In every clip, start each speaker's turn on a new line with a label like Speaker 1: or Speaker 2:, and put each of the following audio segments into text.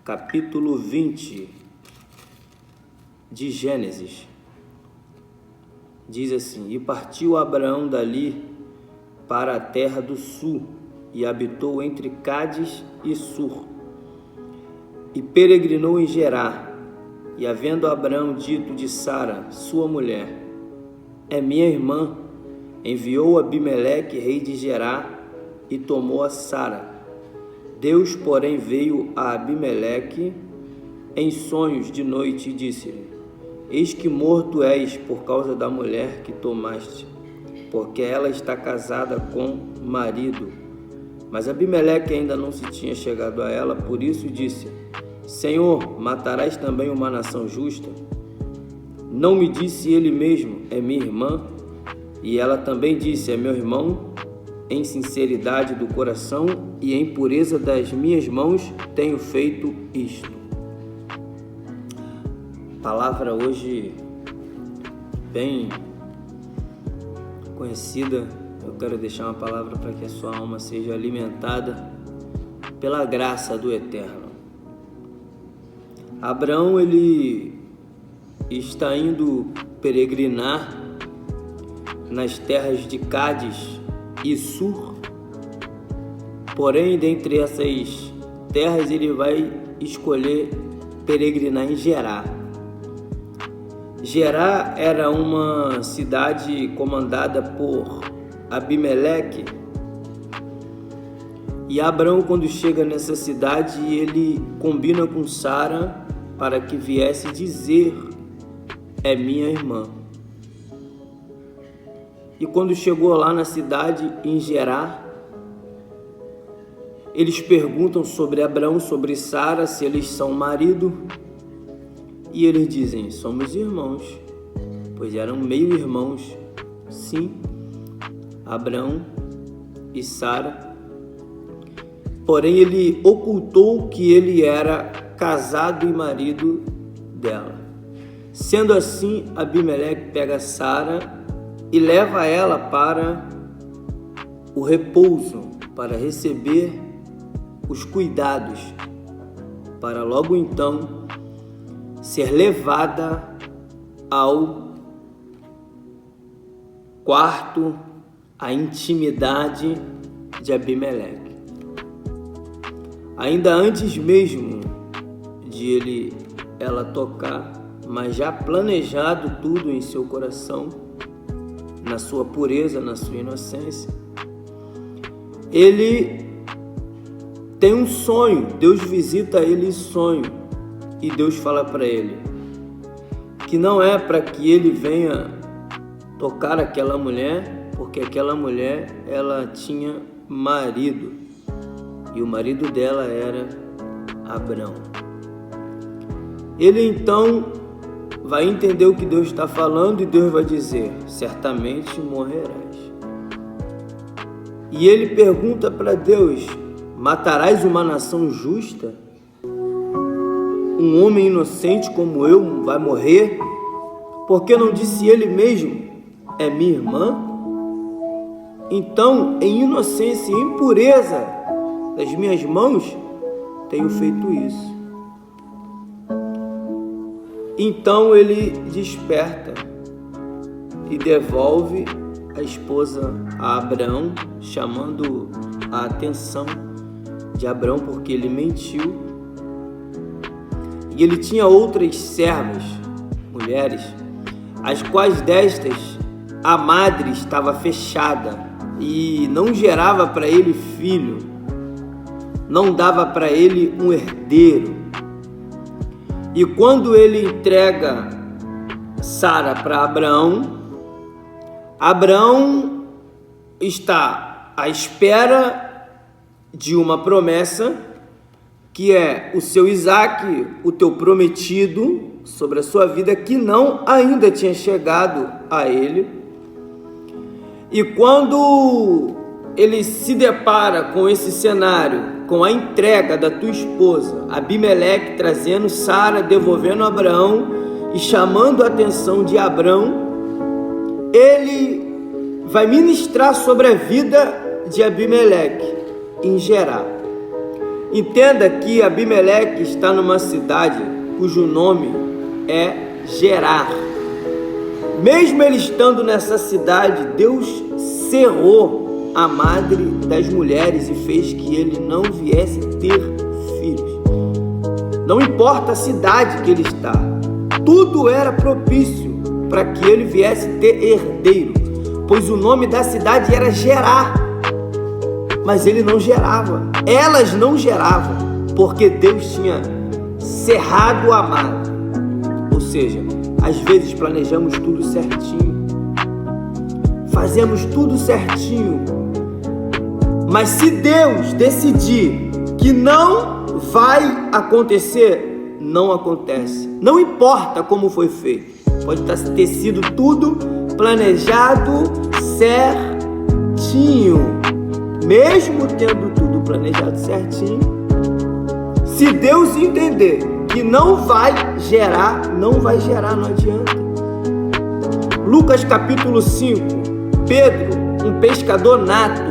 Speaker 1: capítulo 20 de Gênesis. Diz assim: E partiu Abraão dali para a terra do sul, e habitou entre Cádiz e Sur, e peregrinou em Gerar. E havendo Abraão dito de Sara, sua mulher, é minha irmã, enviou Abimeleque, rei de Gerar, e tomou a Sara. Deus, porém, veio a Abimeleque em sonhos de noite e disse-lhe: Eis que morto és por causa da mulher que tomaste, porque ela está casada com marido. Mas Abimeleque ainda não se tinha chegado a ela, por isso disse: Senhor, matarás também uma nação justa? Não me disse ele mesmo, é minha irmã? E ela também disse, é meu irmão? Em sinceridade do coração e em pureza das minhas mãos tenho feito isto. Palavra hoje bem conhecida. Eu quero deixar uma palavra para que a sua alma seja alimentada pela graça do Eterno. Abraão, ele está indo peregrinar nas terras de Cádiz e Sur, porém, dentre essas terras, ele vai escolher peregrinar em Gerar. Gerar era uma cidade comandada por Abimeleque, e Abraão, quando chega nessa cidade, ele combina com Sara para que viesse dizer, é minha irmã. E quando chegou lá na cidade, em Gerar, eles perguntam sobre Abraão, sobre Sara, se eles são marido, e eles dizem, somos irmãos, pois eram meio irmãos, sim, Abraão e Sara. Porém, ele ocultou que ele era casado e marido dela. Sendo assim, Abimeleque pega Sara e leva ela para o repouso, para receber os cuidados, para logo então ser levada ao quarto, à intimidade de Abimeleque. Ainda antes mesmo de ela tocar, mas já planejado tudo em seu coração, na sua pureza, na sua inocência, ele tem um sonho. Deus visita ele em sonho e Deus fala para ele que não é para que ele venha tocar aquela mulher, porque aquela mulher, ela tinha marido e o marido dela era Abraão. Ele então vai entender o que Deus está falando e Deus vai dizer, certamente morrerás. E ele pergunta para Deus, matarás uma nação justa? Um homem inocente como eu vai morrer? Porque não disse ele mesmo, é minha irmã? Então, em inocência e em pureza das minhas mãos, tenho feito isso. Então ele desperta e devolve a esposa a Abraão, chamando a atenção de Abraão porque ele mentiu. E ele tinha outras servas, mulheres, as quais destas a madre estava fechada e não gerava para ele filho, não dava para ele um herdeiro. E quando ele entrega Sara para Abraão, Abraão está à espera de uma promessa, que é o seu Isaque, o teu prometido, sobre a sua vida, que não ainda tinha chegado a ele. E quando ele se depara com esse cenário, com a entrega da tua esposa, Abimeleque trazendo Sara, devolvendo Abraão e chamando a atenção de Abraão, ele vai ministrar sobre a vida de Abimeleque em Gerar. Entenda que Abimeleque está numa cidade cujo nome é Gerar. Mesmo ele estando nessa cidade, Deus cerrou a madre das mulheres e fez que ele não viesse ter filhos. Não importa a cidade que ele está, tudo era propício para que ele viesse ter herdeiro, pois o nome da cidade era Gerar. Mas ele não gerava, elas não geravam, porque Deus tinha cerrado a madre. Ou seja, às vezes planejamos tudo certinho, fazemos tudo certinho, mas se Deus decidir que não vai acontecer, não acontece. Não importa como foi feito, pode ter sido tudo planejado certinho. Mesmo tendo tudo planejado certinho, se Deus entender que não vai gerar, não vai gerar, não adianta. Lucas capítulo 5, Pedro, um pescador nato.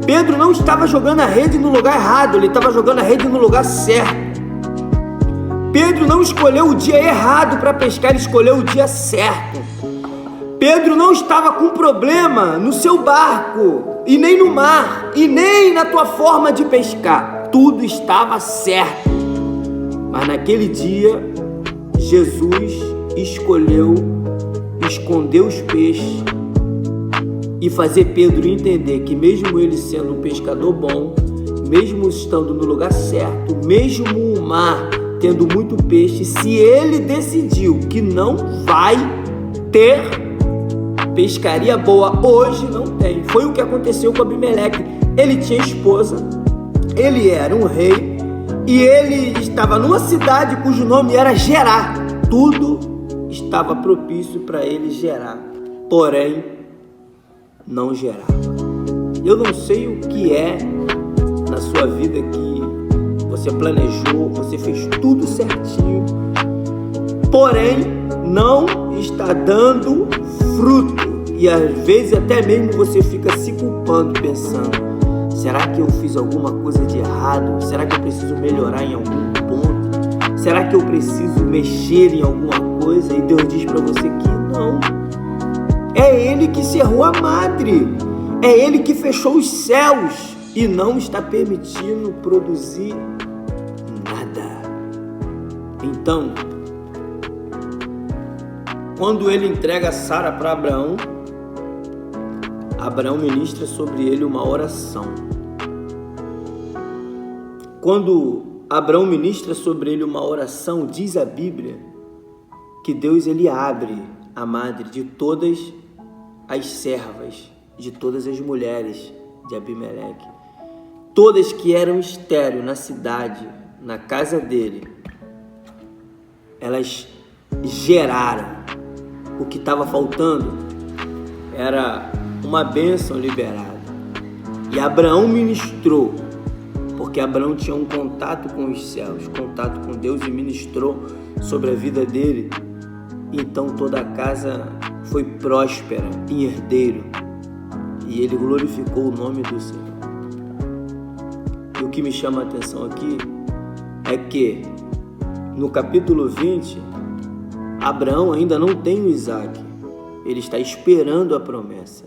Speaker 1: Pedro não estava jogando a rede no lugar errado, ele estava jogando a rede no lugar certo. Pedro não escolheu o dia errado para pescar, ele escolheu o dia certo. Pedro não estava com problema no seu barco, e nem no mar, e nem na tua forma de pescar. Tudo estava certo. Mas naquele dia, Jesus escolheu esconder os peixes e fazer Pedro entender que mesmo ele sendo um pescador bom, mesmo estando no lugar certo, mesmo o mar tendo muito peixe, se ele decidiu que não vai ter pescaria boa, hoje não tem. Foi o que aconteceu com Abimeleque. Ele tinha esposa, ele era um rei e ele estava numa cidade cujo nome era Gerar. Tudo estava propício para ele gerar, porém não gerava. Eu não sei o que é na sua vida que você planejou, você fez tudo certinho, porém não está dando fruto. E às vezes até mesmo você fica se culpando, pensando: será que eu fiz alguma coisa de errado? Será que eu preciso melhorar em algum ponto? Será que eu preciso mexer em alguma coisa? E Deus diz para você que não. É Ele que cerrou a madre. É Ele que fechou os céus e não está permitindo produzir nada. Então, quando ele entrega Sara para Abraão, Abraão ministra sobre ele uma oração. Quando Abraão ministra sobre ele uma oração, diz a Bíblia que Deus ele abre a madre de todas as servas, de todas as mulheres de Abimeleque, todas que eram estéril na cidade, na casa dele, elas geraram. O que estava faltando era uma bênção liberada. E Abraão ministrou, porque Abraão tinha um contato com os céus, contato com Deus, e ministrou sobre a vida dele. Então toda a casa foi próspera em herdeiro, e ele glorificou o nome do Senhor. E o que me chama a atenção aqui é que no capítulo 20, Abraão ainda não tem o Isaac, ele está esperando a promessa.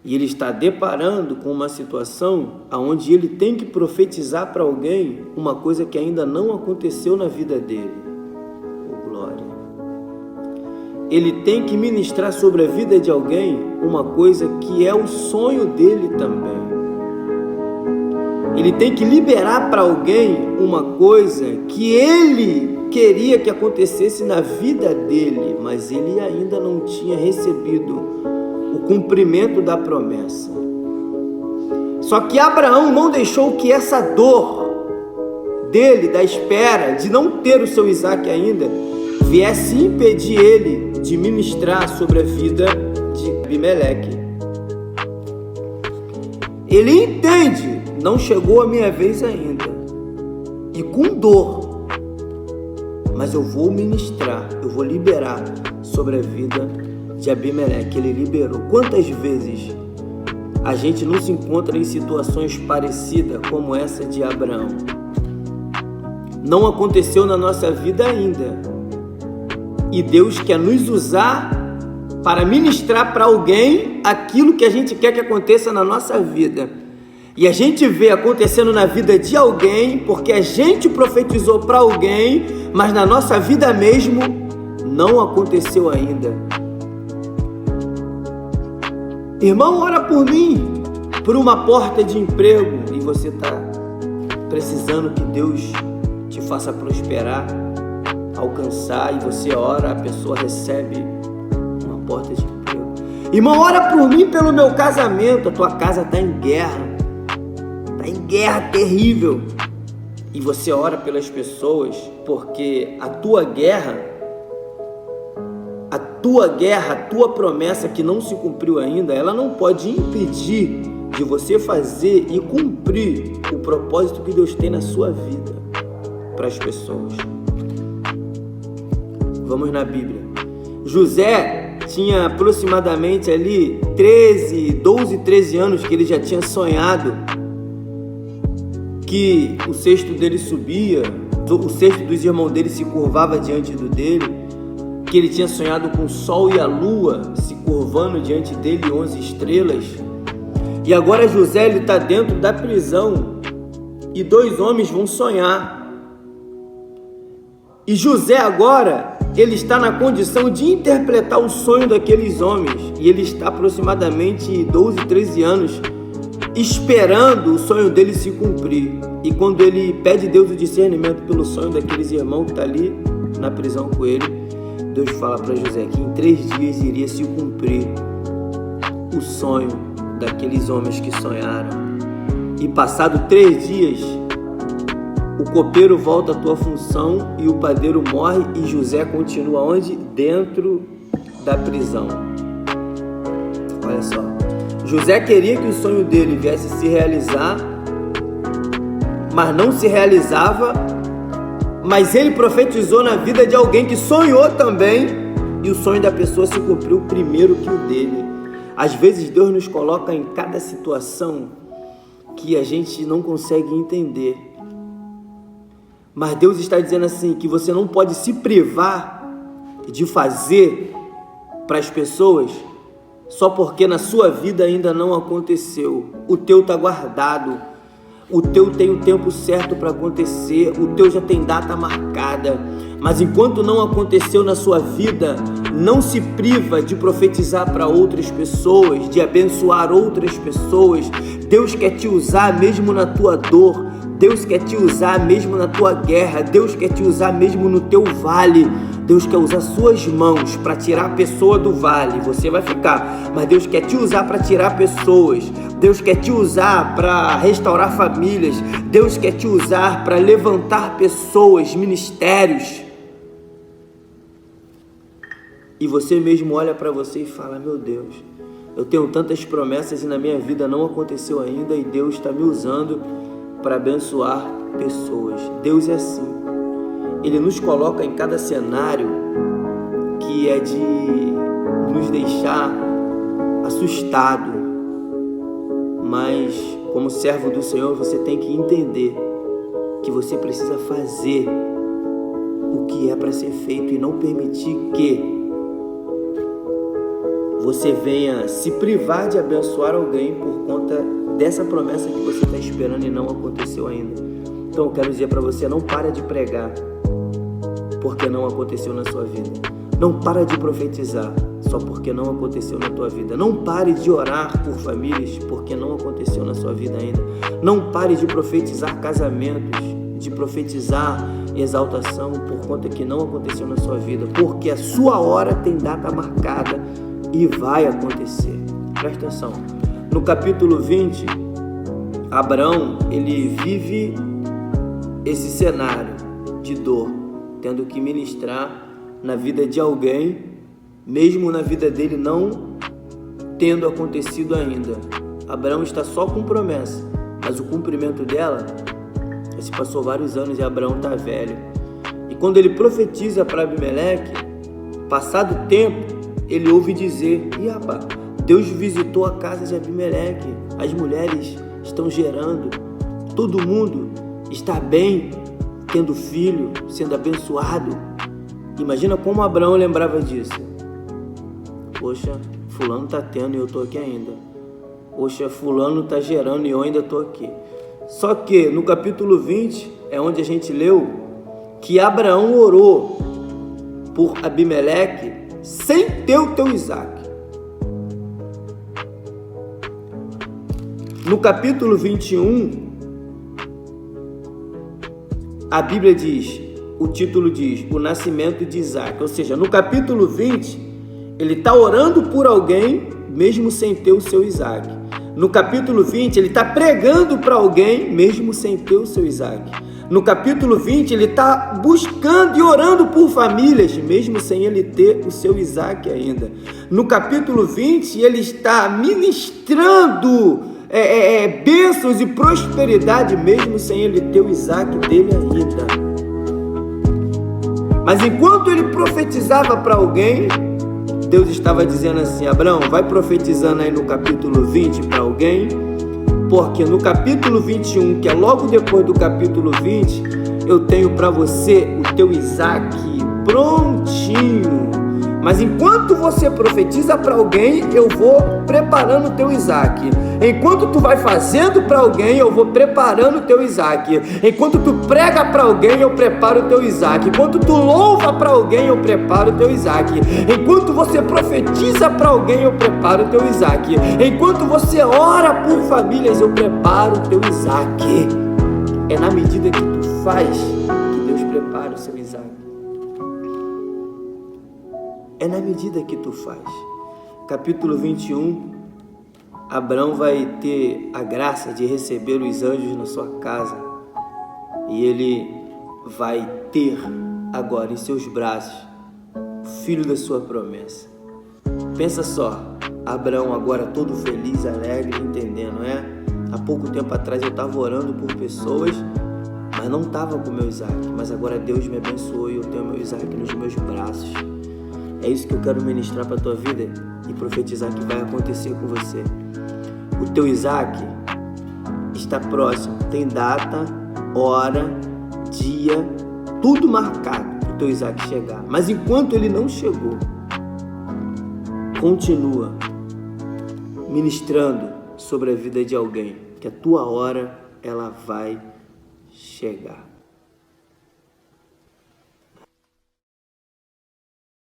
Speaker 1: E ele está deparando com uma situação onde ele tem que profetizar para alguém uma coisa que ainda não aconteceu na vida dele. Oh, glória! Ele tem que ministrar sobre a vida de alguém uma coisa que é o sonho dele também. Ele tem que liberar para alguém uma coisa que ele queria que acontecesse na vida dele, mas ele ainda não tinha recebido o cumprimento da promessa. Só que Abraão não deixou que essa dor dele, da espera, de não ter o seu Isaac ainda, viesse impedir ele de ministrar sobre a vida de Abimeleque. Ele entende: não chegou a minha vez ainda, e com dor, mas eu vou ministrar, eu vou liberar sobre a vida de Abimeleque. Ele liberou. Quantas vezes a gente não se encontra em situações parecidas como essa de Abraão. Não aconteceu na nossa vida ainda. E Deus quer nos usar para ministrar para alguém aquilo que a gente quer que aconteça na nossa vida. E a gente vê acontecendo na vida de alguém porque a gente profetizou para alguém, mas na nossa vida mesmo não aconteceu ainda. Irmão, ora por mim, por uma porta de emprego, e você está precisando que Deus te faça prosperar, alcançar, e você ora, a pessoa recebe uma porta de emprego. Irmão, ora por mim pelo meu casamento, a tua casa está em guerra terrível, e você ora pelas pessoas porque a tua guerra, a tua promessa que não se cumpriu ainda, ela não pode impedir de você fazer e cumprir o propósito que Deus tem na sua vida para as pessoas. Vamos na Bíblia. José tinha aproximadamente ali 12, 13 anos que ele já tinha sonhado que o cesto dele subia, o cesto dos irmãos dele se curvava diante dele, que ele tinha sonhado com o sol e a lua se curvando diante dele, 11 estrelas. E agora José está dentro da prisão e 2 homens vão sonhar. E José agora, ele está na condição de interpretar o sonho daqueles homens. E ele está aproximadamente 12, 13 anos esperando o sonho dele se cumprir. E quando ele pede a Deus o discernimento pelo sonho daqueles irmãos que estão ali na prisão com ele, Deus fala para José que em 3 dias iria se cumprir o sonho daqueles homens que sonharam. E passado 3 dias, o copeiro volta à tua função e o padeiro morre, e José continua onde? Dentro da prisão. Olha só. José queria que o sonho dele viesse se realizar, mas não se realizava. Mas ele profetizou na vida de alguém que sonhou também, e o sonho da pessoa se cumpriu primeiro que o dele. Às vezes Deus nos coloca em cada situação que a gente não consegue entender. Mas Deus está dizendo assim, que você não pode se privar de fazer para as pessoas só porque na sua vida ainda não aconteceu. O teu está guardado. O teu tem o tempo certo para acontecer, o teu já tem data marcada, mas enquanto não aconteceu na sua vida, não se priva de profetizar para outras pessoas, de abençoar outras pessoas. Deus quer te usar mesmo na tua dor, Deus quer te usar mesmo na tua guerra, Deus quer te usar mesmo no teu vale. Deus quer usar suas mãos para tirar a pessoa do vale, você vai ficar, mas Deus quer te usar para tirar pessoas. Deus quer te usar para restaurar famílias. Deus quer te usar para levantar pessoas, ministérios. E você mesmo olha para você e fala, meu Deus, eu tenho tantas promessas e na minha vida não aconteceu ainda, e Deus está me usando para abençoar pessoas. Deus é assim. Ele nos coloca em cada cenário que é de nos deixar assustado. Mas como servo do Senhor, você tem que entender que você precisa fazer o que é para ser feito e não permitir que você venha se privar de abençoar alguém por conta dessa promessa que você está esperando e não aconteceu ainda. Então eu quero dizer para você, não para de pregar porque não aconteceu na sua vida. Não para de profetizar só porque não aconteceu na tua vida. Não pare de orar por famílias porque não aconteceu na sua vida ainda. Não pare de profetizar casamentos, de profetizar exaltação por conta que não aconteceu na sua vida, porque a sua hora tem data marcada e vai acontecer. Presta atenção. No capítulo 20, Abraão, ele vive esse cenário de dor, tendo que ministrar na vida de alguém, mesmo na vida dele não tendo acontecido ainda. Abraão está só com promessa, mas o cumprimento dela já se passou vários anos e Abraão está velho. E quando ele profetiza para Abimeleque, passado tempo, ele ouve dizer, Deus visitou a casa de Abimeleque, as mulheres estão gerando, todo mundo está bem, tendo filho, sendo abençoado. Imagina como Abraão lembrava disso. Poxa, fulano está tendo e eu estou aqui ainda. Poxa, fulano está gerando e eu ainda estou aqui. Só que no capítulo 20 é onde a gente leu que Abraão orou por Abimeleque sem ter o teu Isaac. No capítulo 21, a Bíblia diz, o título diz, o nascimento de Isaac. Ou seja, no capítulo 20, ele está orando por alguém, mesmo sem ter o seu Isaac. No capítulo 20, ele está pregando para alguém, mesmo sem ter o seu Isaac. No capítulo 20, ele está buscando e orando por famílias, mesmo sem ele ter o seu Isaac ainda. No capítulo 20, ele está ministrando bênçãos e prosperidade, mesmo sem ele ter o Isaac dele ainda. Mas enquanto ele profetizava para alguém, Deus estava dizendo assim: Abraão, vai profetizando aí no capítulo 20 para alguém, porque no capítulo 21, que é logo depois do capítulo 20, eu tenho para você o teu Isaac prontinho. Mas enquanto você profetiza para alguém, eu vou preparando o teu Isaac. Enquanto tu vai fazendo para alguém, eu vou preparando o teu Isaac. Enquanto tu prega para alguém, eu preparo o teu Isaac. Enquanto tu louva para alguém, eu preparo o teu Isaac. Enquanto você profetiza para alguém, eu preparo o teu Isaac. Enquanto você ora por famílias, eu preparo o teu Isaac. É na medida que tu faz que Deus prepara o seu Isaac. É na medida que tu faz. Capítulo 21, Abraão vai ter a graça de receber os anjos na sua casa. E ele vai ter agora em seus braços o filho da sua promessa. Pensa só, Abraão agora todo feliz, alegre, entendendo, Há pouco tempo atrás eu estava orando por pessoas, mas não estava com o meu Isaac. Mas agora Deus me abençoou e eu tenho meu Isaac nos meus braços. É isso que eu quero ministrar para a tua vida e profetizar que vai acontecer com você. O teu Isaac está próximo, tem data, hora, dia, tudo marcado para o teu Isaac chegar. Mas enquanto ele não chegou, continua ministrando sobre a vida de alguém, que a tua hora ela vai chegar.